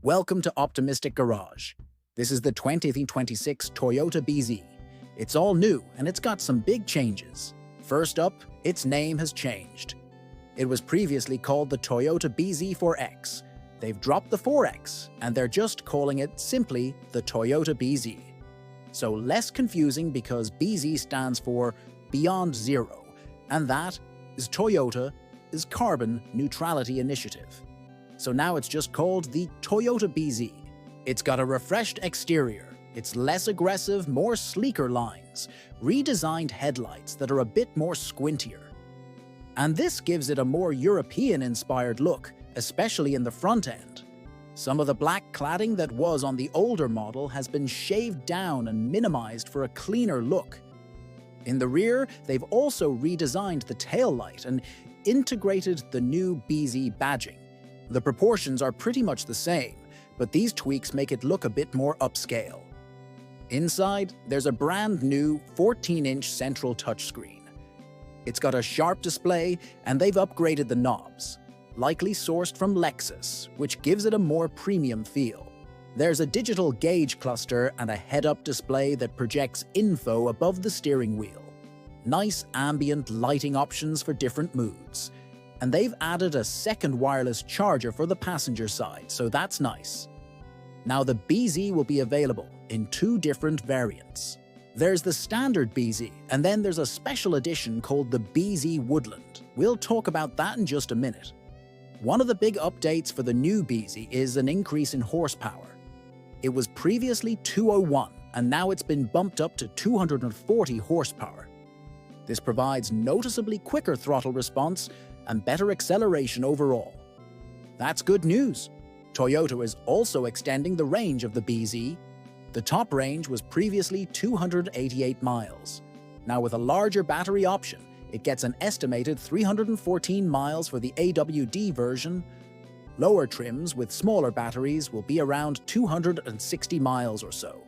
Welcome to Optimistic Garage. This is the 2026 Toyota BZ. It's all new and it's got some big changes. First up, its name has changed. It was previously called the Toyota BZ4X. They've dropped the 4X and they're just calling it simply the Toyota BZ. So less confusing because BZ stands for Beyond Zero, and that is Toyota's carbon neutrality initiative. So now it's just called the Toyota BZ. It's got a refreshed exterior, it's less aggressive, more sleeker lines, redesigned headlights that are a bit more squintier. And this gives it a more European-inspired look, especially in the front end. Some of the black cladding that was on the older model has been shaved down and minimized for a cleaner look. In the rear, they've also redesigned the taillight and integrated the new BZ badging. The proportions are pretty much the same, but these tweaks make it look a bit more upscale. Inside, there's a brand new 14-inch central touchscreen. It's got a sharp display, and they've upgraded the knobs, likely sourced from Lexus, which gives it a more premium feel. There's a digital gauge cluster and a head-up display that projects info above the steering wheel. Nice ambient lighting options for different moods. And they've added a second wireless charger for the passenger side, so that's nice. Now the BZ will be available in two different variants. There's the standard BZ, and then there's a special edition called the BZ Woodland. We'll talk about that in just a minute. One of the big updates for the new BZ is an increase in horsepower. It was previously 201, and now it's been bumped up to 240 horsepower. This provides noticeably quicker throttle response and better acceleration overall. That's good news. Toyota is also extending the range of the BZ. The top range was previously 288 miles. Now with a larger battery option, it gets an estimated 314 miles for the AWD version. Lower trims with smaller batteries will be around 260 miles or so.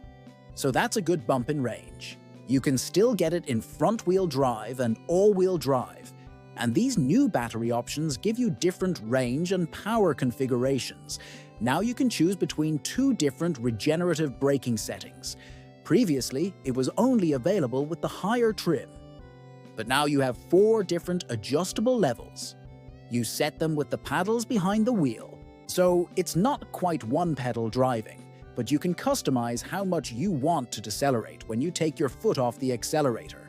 So that's a good bump in range. You can still get it in front-wheel drive and all-wheel drive, and these new battery options give you different range and power configurations. Now you can choose between two different regenerative braking settings. Previously, it was only available with the higher trim. But now you have 4 different adjustable levels. You set them with the paddles behind the wheel, so it's not quite one-pedal driving, but you can customize how much you want to decelerate when you take your foot off the accelerator.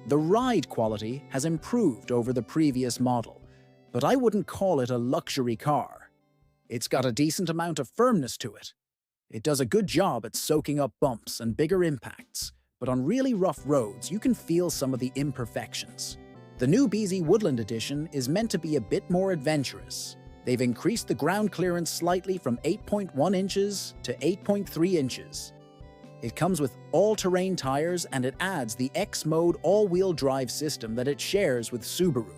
The ride quality has improved over the previous model, but I wouldn't call it a luxury car. It's got a decent amount of firmness to it. It does a good job at soaking up bumps and bigger impacts, but on really rough roads you can feel some of the imperfections. The new BZ Woodland Edition is meant to be a bit more adventurous. They've increased the ground clearance slightly from 8.1 inches to 8.3 inches. It comes with all-terrain tires and it adds the X-Mode all-wheel drive system that it shares with Subaru.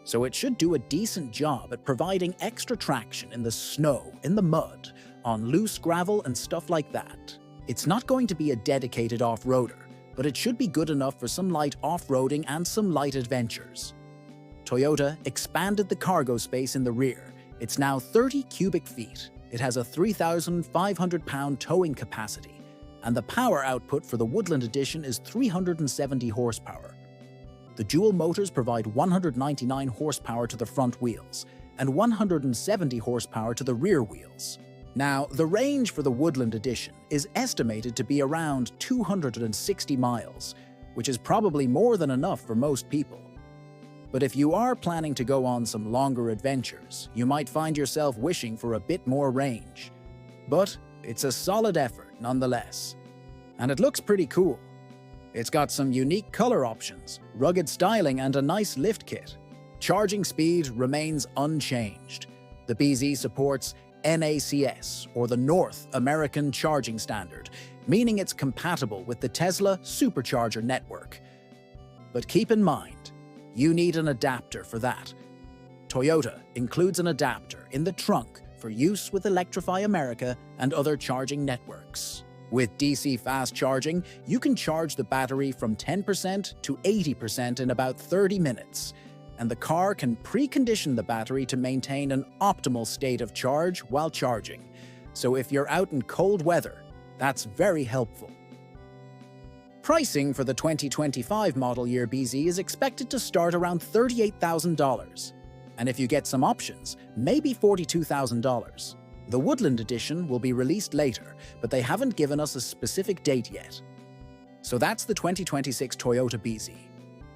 So it should do a decent job at providing extra traction in the snow, in the mud, on loose gravel and stuff like that. It's not going to be a dedicated off-roader, but it should be good enough for some light off-roading and some light adventures. Toyota expanded the cargo space in the rear. It's now 30 cubic feet. It has a 3,500-pound towing capacity, and the power output for the Woodland Edition is 370 horsepower. The dual motors provide 199 horsepower to the front wheels and 170 horsepower to the rear wheels. Now, the range for the Woodland Edition is estimated to be around 260 miles, which is probably more than enough for most people. But if you are planning to go on some longer adventures, you might find yourself wishing for a bit more range. But it's a solid effort nonetheless. And it looks pretty cool. It's got some unique color options, rugged styling, and a nice lift kit. Charging speed remains unchanged. The BZ supports NACS, or the North American Charging Standard, meaning it's compatible with the Tesla Supercharger network. But keep in mind, you need an adapter for that. Toyota includes an adapter in the trunk for use with Electrify America and other charging networks. With DC fast charging, you can charge the battery from 10% to 80% in about 30 minutes, and the car can precondition the battery to maintain an optimal state of charge while charging. so if you're out in cold weather, that's very helpful. Pricing for the 2025 model year BZ is expected to start around $38,000, and if you get some options, maybe $42,000. The Woodland Edition will be released later, but they haven't given us a specific date yet. So that's the 2026 Toyota BZ.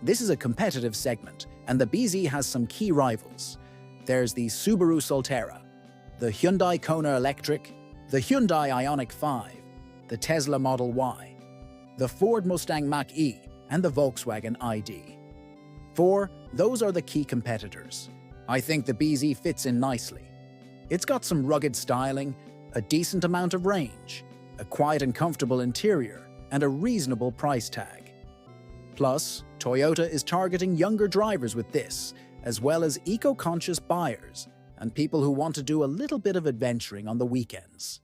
This is a competitive segment, and the BZ has some key rivals. There's the Subaru Solterra, the Hyundai Kona Electric, the Hyundai Ioniq 5, the Tesla Model Y, the Ford Mustang Mach-E, and the Volkswagen ID. Those are the key competitors. I think the BZ fits in nicely. It's got some rugged styling, a decent amount of range, a quiet and comfortable interior, and a reasonable price tag. Plus, Toyota is targeting younger drivers with this, as well as eco-conscious buyers and people who want to do a little bit of adventuring on the weekends.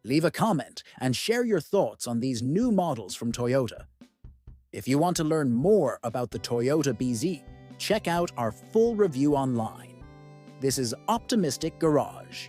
Leave a comment and share your thoughts on these new models from Toyota. If you want to learn more about the Toyota BZ, check out our full review online. This is Optimistic Garage.